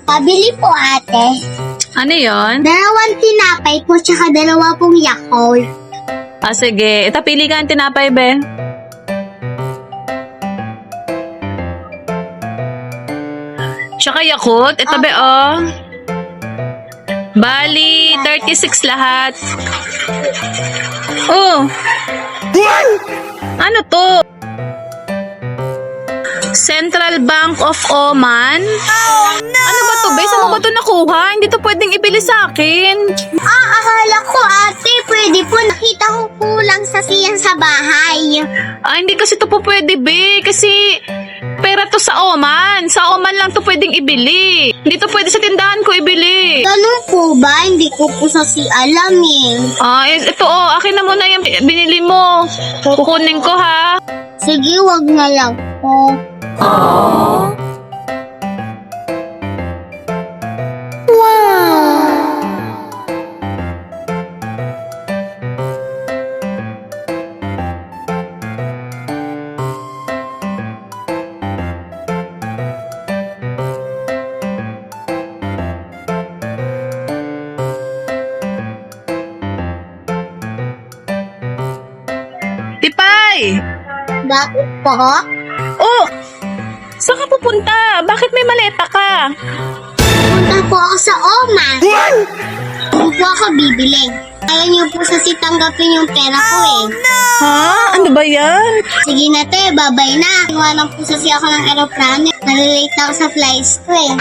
Pabili po, ate. Ano yon? 2 tinapay po, tsaka 2 pong Yakult. Ah, sige. Ito, pili ka ng tinapay, be. Tsaka Yakult. Ito, be, oh. Bali, 36 lahat. Oh. Ano to? Central Bank of Oman? Oh, no! Ano ba to, be? Saan mo ba to nakuha? Hindi to pwedeng ibili sa akin. Akala ko, ate, pwede po. Nakita ko kulang sa siyan sa bahay. Ah, hindi kasi to po pwede, be. Kasi pera to sa Oman. Sa Oman lang to pwedeng ibili. Hindi to pwede sa tindahan ko ibili. Ganun po ba? Hindi ko po si alam eh. Ah, ito oh. Akin na muna yung binili mo. Kukunin ko, ha? Sige, wag na lang po. Tipay! Bakit po? Oh! Saan ka pupunta? Bakit may maleta ka? Punta po ako sa Oma. Hindi po ako bibili. Kaya niyo po sa tanggapin yung pera ko eh. Ha? Ano ba yan? Sige na te, babay na. Iwanan po ako ng aeroplano. Nalilate na ako sa flights ko eh.